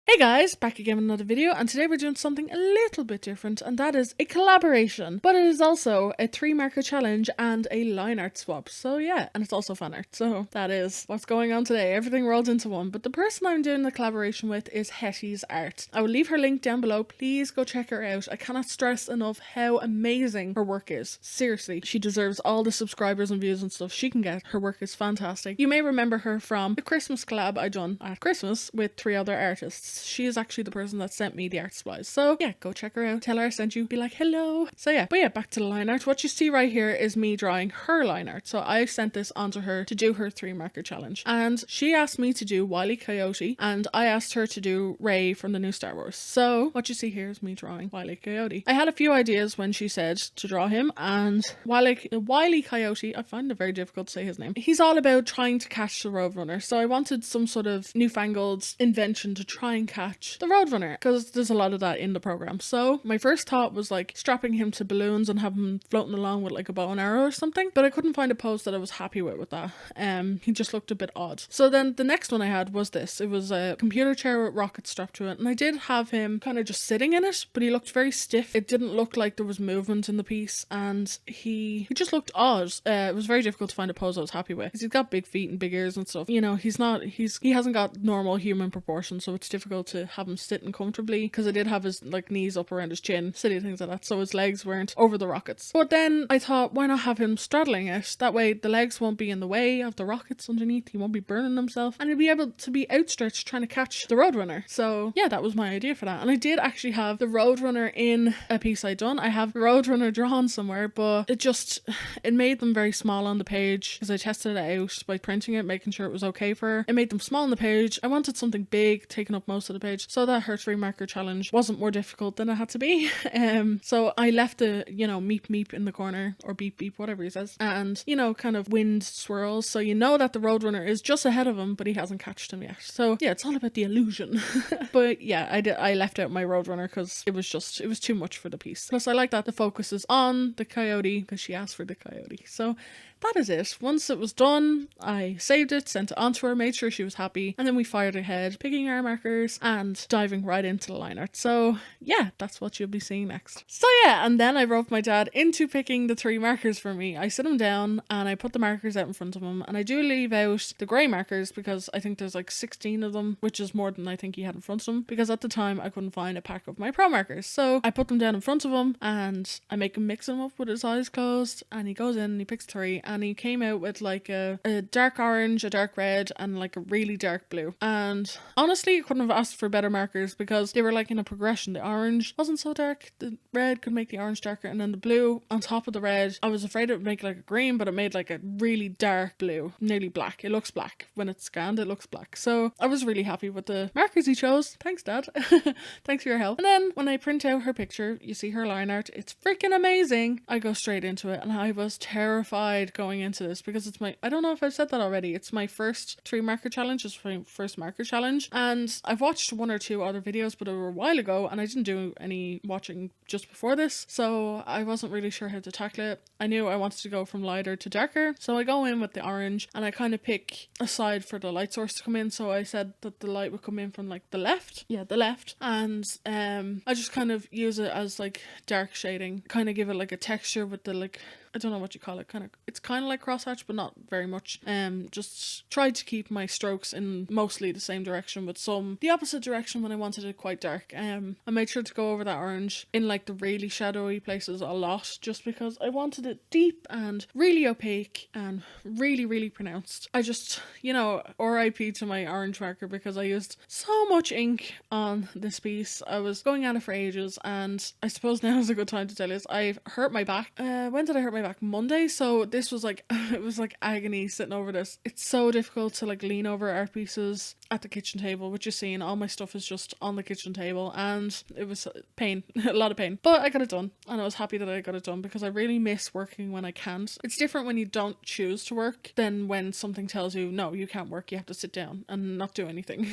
Hey guys, back again with another video, and today we're doing something a little bit different, and that is a collaboration, but it is also a 3-marker challenge and a line art swap. So yeah, and it's also fan art, so that is what's going on today. Everything rolled into one, but the person I'm doing the collaboration with is Hetty's art. I will leave her link down below. Please go check her out. I cannot stress enough how amazing her work is. Seriously, she deserves all the subscribers and views and stuff she can get. Her work is fantastic. You may remember her from the Christmas collab I done at Christmas with 3 other artists. She is actually the person that sent me the art supplies. So yeah, go check her out. Tell her I sent you. Be like, hello. So yeah, but yeah, back to the line art. What you see right here is me drawing her line art. So I sent this onto her to do her 3-marker challenge. And she asked me to do Wile E. Coyote, and I asked her to do Rey from the new Star Wars. So what you see here is me drawing Wile E. Coyote. I had a few ideas when she said to draw him, and Wile E. Coyote, I find it very difficult to say his name. He's all about trying to catch the Roadrunner. So I wanted some sort of newfangled invention to try and catch the Roadrunner, because there's a lot of that in the program. So my first thought was like strapping him to balloons and have him floating along with like a bow and arrow or something, but I couldn't find a pose that I was happy with that. He just looked a bit odd. So then the next one I had was this. It was a computer chair with rockets strapped to it, and I did have him kind of just sitting in it, but he looked very stiff. It didn't look like there was movement in the piece, and he just looked odd. It was very difficult to find a pose I was happy with, because he's got big feet and big ears and stuff. You know, he hasn't got normal human proportions, so it's difficult to have him sitting comfortably, because I did have his like knees up around his chin, silly things like that, so his legs weren't over the rockets. But then I thought, why not have him straddling it? That way the legs won't be in the way of the rockets underneath, he won't be burning himself, and he'll be able to be outstretched trying to catch the Roadrunner. So yeah, that was my idea for that. And I did actually have the Roadrunner in a piece I done. I have the Roadrunner drawn somewhere, but it made them very small on the page, because I tested it out by printing it, making sure it was okay for her. It made them small on the page. I wanted something big taking up most of the page, so that her 3-marker challenge wasn't more difficult than it had to be. So I left the, meep meep in the corner, or beep beep, whatever he says, and kind of wind swirls, so you know that the Roadrunner is just ahead of him, but he hasn't catched him yet. So yeah, it's all about the illusion. But yeah, I left out my Roadrunner because it was too much for the piece. Plus I like that the focus is on the coyote, because she asked for the coyote. So that is it. Once it was done, I saved it, sent it on to her, made sure she was happy, and then we fired ahead, picking our markers and diving right into the line art. So yeah, that's what you'll be seeing next. So yeah, and then I roped my dad into picking the 3 markers for me. I sit him down and I put the markers out in front of him, and I do leave out the grey markers because I think there's like 16 of them, which is more than I think he had in front of him, because at the time I couldn't find a pack of my pro markers. So I put them down in front of him and I make him mix them up with his eyes closed, and he goes in and he picks 3, and he came out with like a dark orange, a dark red, and like a really dark blue. And honestly, I couldn't have asked for better markers, because they were like in a progression. The orange wasn't so dark, the red could make the orange darker, and then the blue on top of the red, I was afraid it would make like a green, but it made like a really dark blue, nearly black. It looks black when it's scanned, it looks black. So I was really happy with the markers he chose. Thanks, Dad. Thanks for your help. And then when I print out her picture, you see her line art. It's freaking amazing. I go straight into it, and I was terrified going into this, because I don't know if I've said that already, it's my first 3-marker challenge. It's my first marker challenge, and I've watched 1 or 2 other videos, but they were a while ago, and I didn't do any watching just before this, so I wasn't really sure how to tackle it. I knew I wanted to go from lighter to darker, so I go in with the orange, and I kind of pick a side for the light source to come in. So I said that the light would come in from like the left, and I just kind of use it as like dark shading, kind of give it like a texture with the like, I don't know what you call it, it's kind of like crosshatch, but not very much. Just tried to keep my strokes in mostly the same direction, with some the opposite direction when I wanted it quite dark. I made sure to go over that orange in like the really shadowy places a lot, just because I wanted it deep and really opaque and really, really pronounced. I just, RIP to my orange marker, because I used so much ink on this piece. I was going at it for ages, and I suppose now is a good time to tell you this. I've hurt my back. When did I hurt my back? Monday. So this was like it was like agony sitting over this. It's so difficult to like lean over art pieces at the kitchen table, which you're seeing all my stuff is just on the kitchen table, and it was pain. A lot of pain, but I got it done, and I was happy that I got it done, because I really miss working when I can't. It's different when you don't choose to work than when something tells you no, you can't work, you have to sit down and not do anything.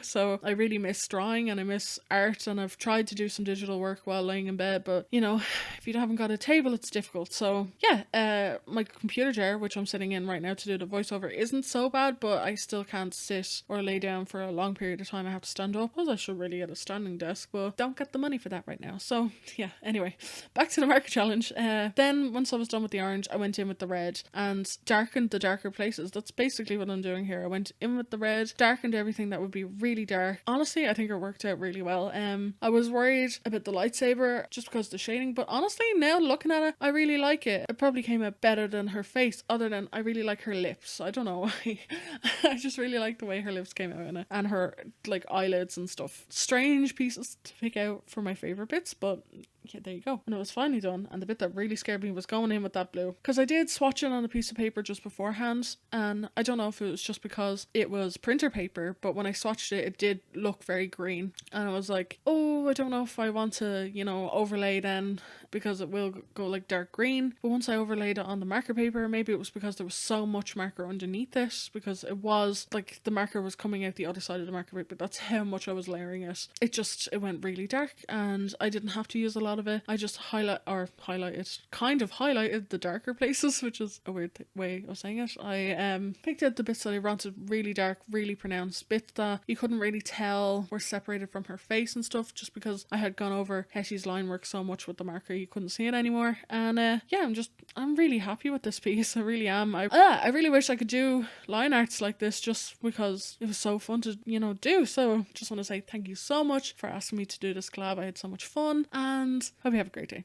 So I really miss drawing, and I miss art, and I've tried to do some digital work while laying in bed, but if you haven't got a table, it's difficult. So yeah, my computer chair, which I'm sitting in right now to do the voiceover, isn't so bad, but I still can't sit or lay down for a long period of time. I have to stand up, because I should really get a standing desk, but don't get the money for that right now. So yeah, anyway, back to the marker challenge. Then once I was done with the orange, I went in with the red and darkened the darker places. That's basically what I'm doing here. I went in with the red, darkened everything that would be really dark. Honestly, I think it worked out really well. I was worried about the lightsaber just because of the shading, but honestly, now looking at it, I really like it. It probably came out better than her face, other than I really like her lips. I don't know why. I just really like the way her lips came out in it, and her like eyelids and stuff. Strange pieces to pick out for my favorite bits, but yeah, there you go. And it was finally done, and the bit that really scared me was going in with that blue, because I did swatch it on a piece of paper just beforehand, and I don't know if it was just because it was printer paper, but when I swatched it, it did look very green, and I was like, oh, I don't know if I want to, you know, overlay then, because it will go like dark green. But once I overlaid it on the marker paper, maybe it was because there was so much marker underneath it, because it was like the marker was coming out the other side of the marker paper. That's how much I was layering it. It went really dark, and I didn't have to use a lot of it. I just highlighted the darker places, which is a weird way of saying it. I picked out the bits that I wanted really dark, really pronounced, bits that you couldn't really tell were separated from her face and stuff, just because I had gone over Hetty's line work so much with the marker you couldn't see it anymore. And yeah, I'm really happy with this piece. I really am. I really wish I could do line arts like this, just because it was so fun to, you know, do. So just want to say thank you so much for asking me to do this collab. I had so much fun, and hope you have a great day.